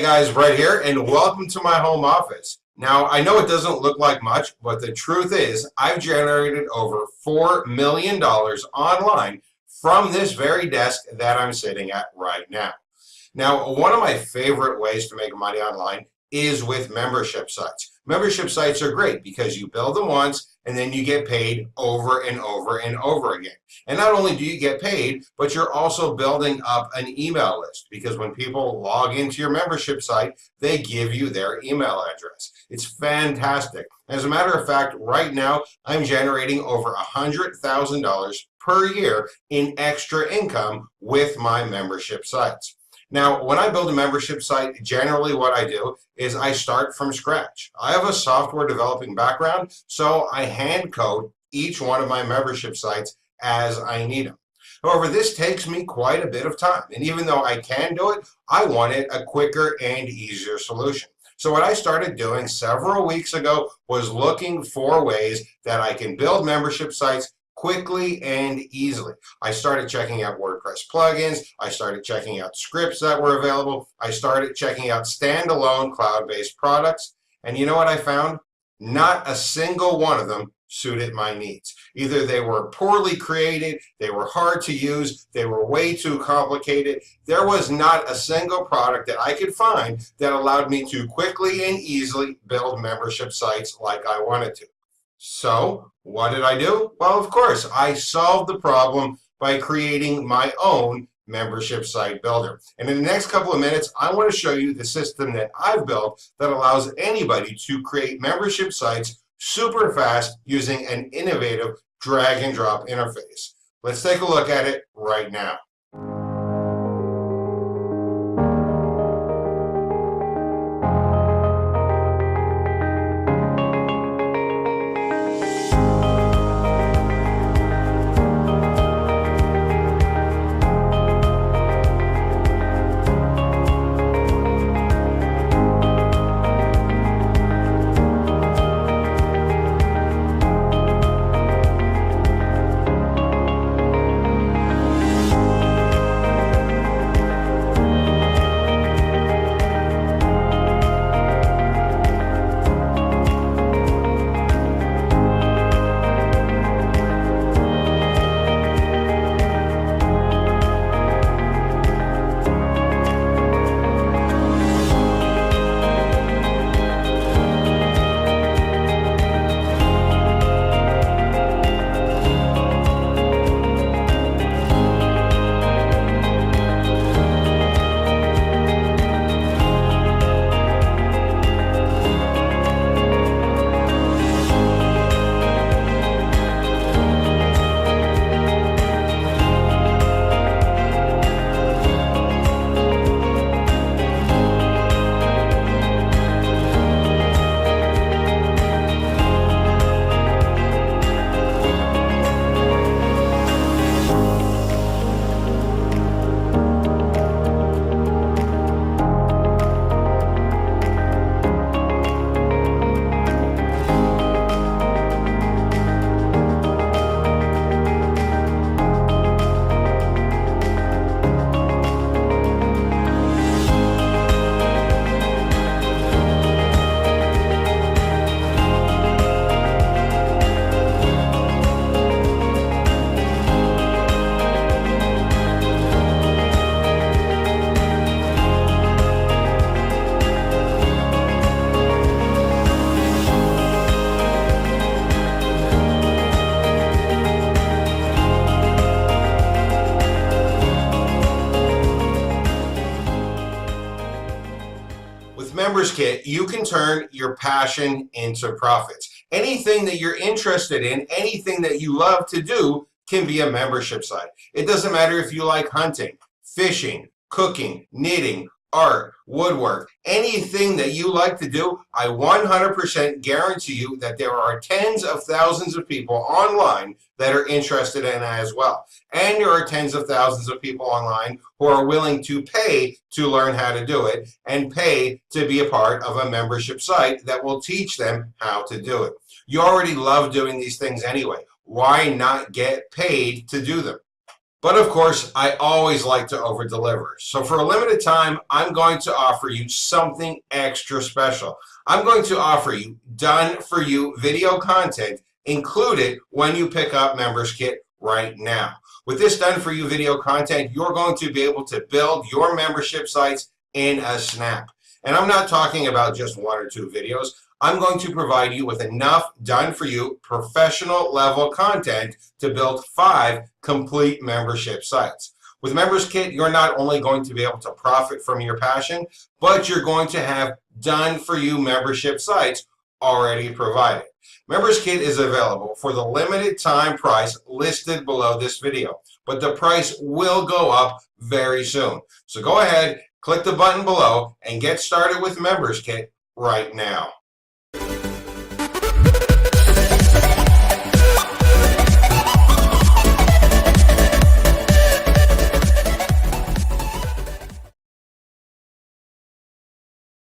guys, Brett here, and welcome to my home office. Now, I know it doesn't look like much, but the truth is I've generated over $4 million online from this very desk that I'm sitting at right now. Now, one of my favorite ways to make money online is with membership sites. Membership sites are great because you build them once and then you get paid over and over and over again. And not only do you get paid, but you're also building up an email list because when people log into your membership site, they give you their email address. It's fantastic. As a matter of fact, right now, I'm generating over $100,000 per year in extra income with my membership sites. Now, when I build a membership site, generally what I do is I start from scratch. I have a software developing background, so I hand code each one of my membership sites as I need them. However, this takes me quite a bit of time, and even though I can do it, I wanted a quicker and easier solution. So what I started doing several weeks ago was looking for ways that I can build membership sites quickly and easily. I started checking out WordPress plugins. I started checking out scripts that were available. I started checking out standalone cloud-based products. And you know what I found? Not a single one of them suited my needs. Either they were poorly created, they were hard to use, they were way too complicated. There was not a single product that I could find that allowed me to quickly and easily build membership sites like I wanted to. So what did I do? Well, of course, I solved the problem by creating my own membership site builder. And in the next couple of minutes, I want to show you the system that I've built that allows anybody to create membership sites super fast using an innovative drag and drop interface. Let's take a look at it right now. Members Kit, you can turn your passion into profits. Anything that you're interested in, anything that you love to do can be a membership site. It doesn't matter if you like hunting, fishing, cooking, knitting, art, woodwork, anything that you like to do, I 100% guarantee you that there are tens of thousands of people online that are interested in it as well. And there are tens of thousands of people online who are willing to pay to learn how to do it and pay to be a part of a membership site that will teach them how to do it. You already love doing these things anyway. Why not get paid to do them? But of course, I always like to over deliver. So for a limited time, I'm going to offer you something extra special. I'm going to offer you done for you video content included when you pick up Members Kit right now. With this done for you video content, you're going to be able to build your membership sites in a snap. And I'm not talking about just 1 or 2 videos. I'm going to provide you with enough done for you professional level content to build 5 complete membership sites. With Members Kit, you're not only going to be able to profit from your passion, but you're going to have done for you membership sites already provided. Members Kit is available for the limited time price listed below this video, but the price will go up very soon. So go ahead, click the button below and get started with Members Kit right now.